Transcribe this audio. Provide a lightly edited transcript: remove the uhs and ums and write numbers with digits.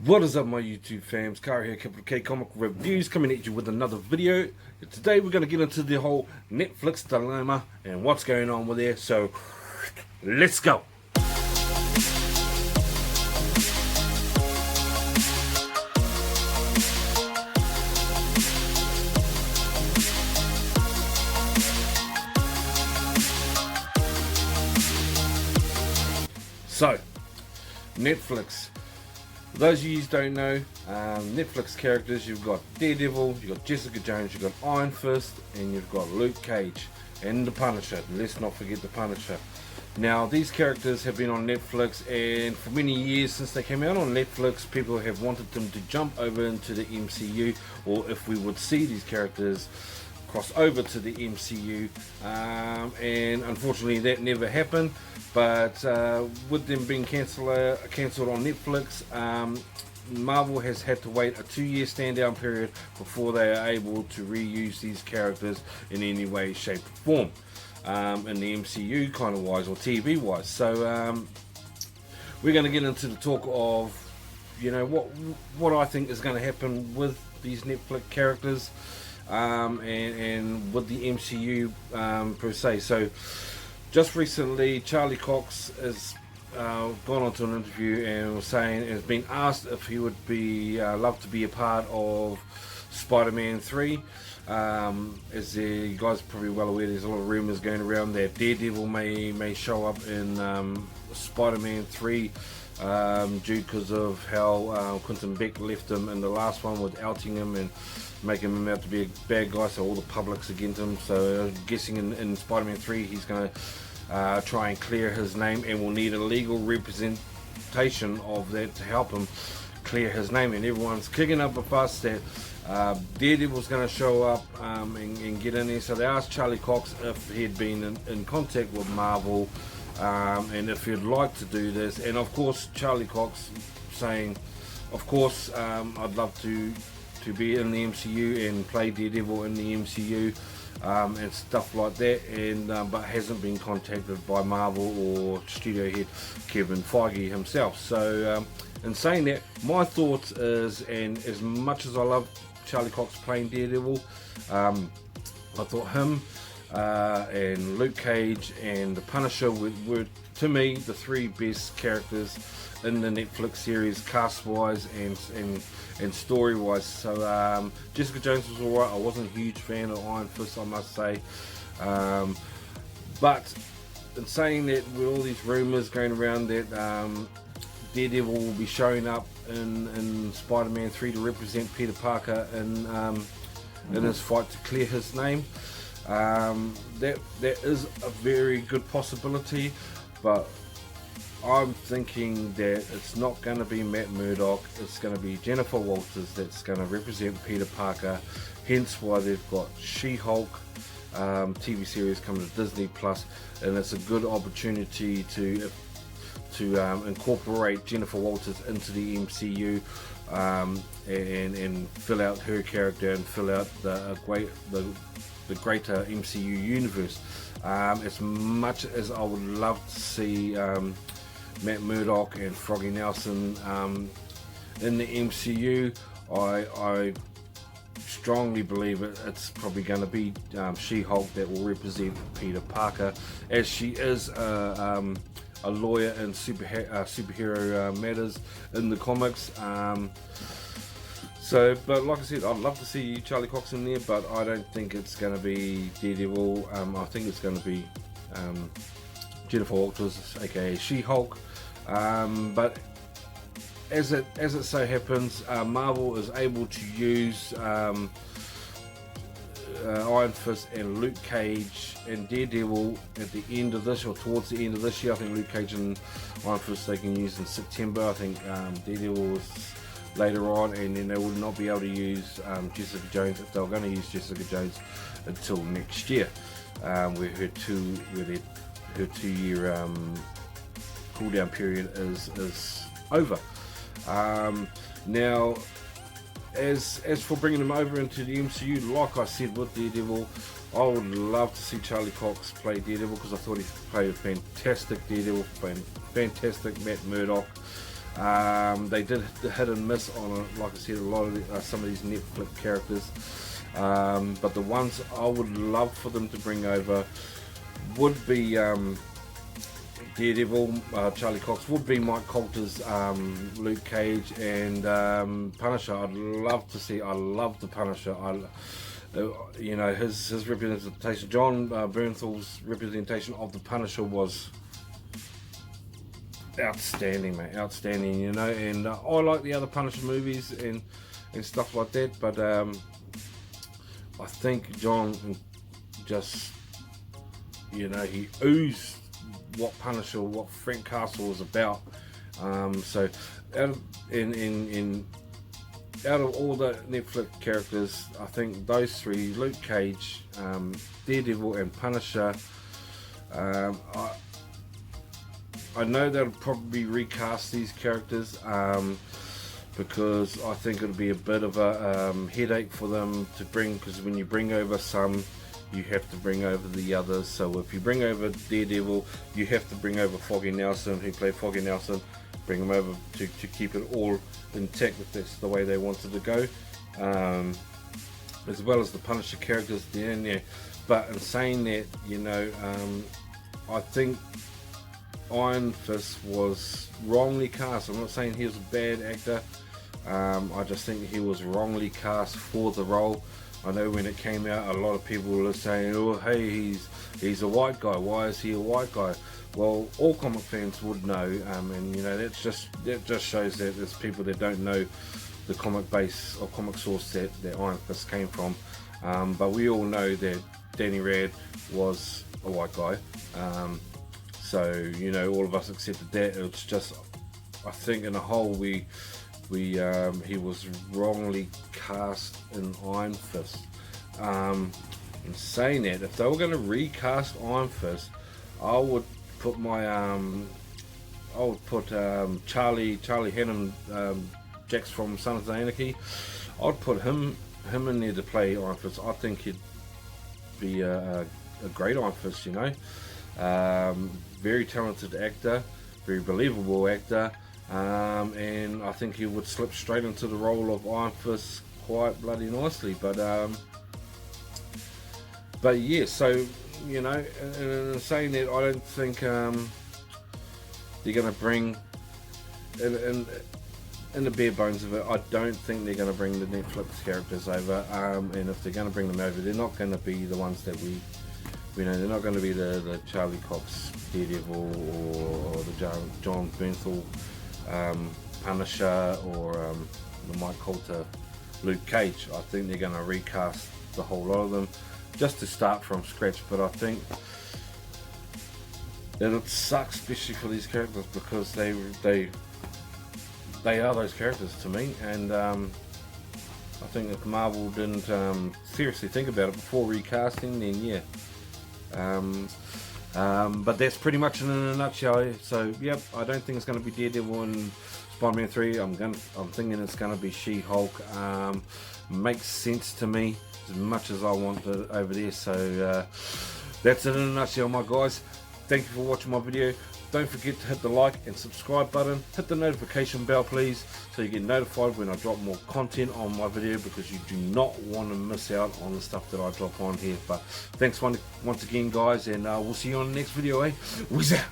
What is up, my YouTube fams? Kara here, Capital K Comic Reviews, coming at you with another video. Today we're going to get into the whole Netflix dilemma and what's going on with there. So let's go. So Netflix. For those of you who don't know, Netflix characters, you've got Daredevil, you've got Jessica Jones, you've got Iron Fist, and you've got Luke Cage, and the Punisher. Let's not forget the Punisher. Now, these characters have been on Netflix, and for many years since they came out on Netflix, people have wanted them to jump over into the MCU, or if we would see these characters cross over to the MCU, and unfortunately that never happened. But with them being cancelled on Netflix, Marvel has had to wait a 2-year stand-down period before they are able to reuse these characters in any way, shape, or form in the MCU kind of wise or TV wise. So we're going to get into the talk of, you know, what I think is going to happen with these Netflix characters. And with the MCU per se. So just recently Charlie Cox has gone on to an interview and was saying, has been asked if he would be love to be a part of Spider-Man 3. As you guys are probably well aware, there's a lot of rumours going around that Daredevil may show up in Spider-Man 3 due because of how Quentin Beck left him in the last one with outing him and making him out to be a bad guy, so all the public's against him. So I'm guessing in Spider-Man 3 he's going to try and clear his name, and will need a legal representation of that to help him clear his name. And everyone's kicking up a fuss that Daredevil's going to show up and get in there. So they asked Charlie Cox if he'd been in contact with Marvel and if he'd like to do this. And of course Charlie Cox saying, of course, I'd love to be in the MCU and play Daredevil in the MCU and stuff like that, and but hasn't been contacted by Marvel or studio head Kevin Feige himself. So in saying that, my thoughts is, and as much as I love Charlie Cox playing Daredevil, I thought him and Luke Cage and the Punisher were to me the three best characters in the Netflix series, cast wise and story wise. So Jessica Jones was alright. I wasn't a huge fan of Iron Fist, I must say, but in saying that, with all these rumours going around that Daredevil will be showing up in Spider-Man 3 to represent Peter Parker in his fight to clear his name, that is a very good possibility, but I'm thinking that it's not going to be Matt Murdock, it's going to be Jennifer Walters that's going to represent Peter Parker, hence why they've got She-Hulk TV series coming to Disney Plus, and it's a good opportunity to incorporate Jennifer Walters into the MCU and fill out her character and fill out the greater MCU universe. As much as I would love to see Matt Murdock and Froggy Nelson in the MCU, I strongly believe it's probably going to be She-Hulk that will represent Peter Parker, as she is a lawyer in superhero matters in the comics. But like I said, I'd love to see Charlie Cox in there, but I don't think it's going to be Daredevil. I think it's going to be Jennifer Walters, aka She-Hulk. But as it so happens, Marvel is able to use Iron Fist and Luke Cage and Daredevil at the end of this, or towards the end of this year. I think Luke Cage and Iron Fist they can use in September. I think Daredevil is later on, and then they will not be able to use Jessica Jones, if they were going to use Jessica Jones, until next year, where her 2-year cooldown period is over. Now, as for bringing them over into the MCU, like I said with Daredevil, I would love to see Charlie Cox play Daredevil, because I thought he played a fantastic Daredevil, fantastic Matt Murdock. They did hit and miss on, like I said, a lot of some of these Netflix characters. But the ones I would love for them to bring over would be Daredevil, Charlie Cox, would be Mike Coulter's Luke Cage, and Punisher. I'd love to see. I love the Punisher. You know, his representation, John Bernthal's representation of the Punisher was outstanding, mate. Outstanding, you know. And I like the other Punisher movies and stuff like that, but I think John just, you know, he oozed what Punisher, what Frank Castle was about. So out of all the Netflix characters, I think those three, Luke Cage, Daredevil and Punisher, I know they'll probably recast these characters, because I think it'll be a bit of a headache for them to bring, because when you bring over some, you have to bring over the others. So if you bring over Daredevil, you have to bring over Foggy Nelson, who played Foggy Nelson, bring him over to keep it all intact if that's the way they wanted to go, as well as the Punisher characters there in there. But in saying that, you know, I think Iron Fist was wrongly cast. I'm not saying he was a bad actor, I just think he was wrongly cast for the role. I know when it came out, a lot of people were saying, oh hey, he's a white guy, why is he a white guy? Well, all comic fans would know, and you know, that just shows that there's people that don't know the comic base or comic source that Iron Fist came from. But we all know that Danny Rand was a white guy, so you know, all of us accepted that. It's just, I think in a whole, he was wrongly cast in Iron Fist. In saying that, if they were going to recast Iron Fist, I would put Charlie Hunnam, Jax from Sons of Anarchy. I'd put him in there to play Iron Fist. I think he'd be a great Iron Fist, you know. Very talented actor, very believable actor, and I think he would slip straight into the role of Iron Fist quite bloody nicely. But yeah, so you know, in saying that, I don't think they're going to bring, in the bare bones of it, I don't think they're going to bring the Netflix characters over, and if they're going to bring them over, they're not going to be the ones that we know. They're not going to be the Charlie Cox Daredevil or the John Bernthal Punisher, or the Mike Coulter Luke Cage. I think they're going to recast the whole lot of them just to start from scratch. But I think it'll suck, especially for these characters, because they are those characters to me. And I think if Marvel didn't seriously think about it before recasting, then yeah. But that's pretty much in a nutshell. So yep, I don't think it's going to be Daredevil and Spider-Man 3. I'm thinking it's going to be She-Hulk. Makes sense to me, as much as I want it over there. So that's it in a nutshell, my guys. Thank you for watching my video. Don't forget to hit the like and subscribe button. Hit the notification bell, please, so you get notified when I drop more content on my video, because you do not want to miss out on the stuff that I drop on here. But thanks once again, guys, and we'll see you on the next video, eh? Whiz out.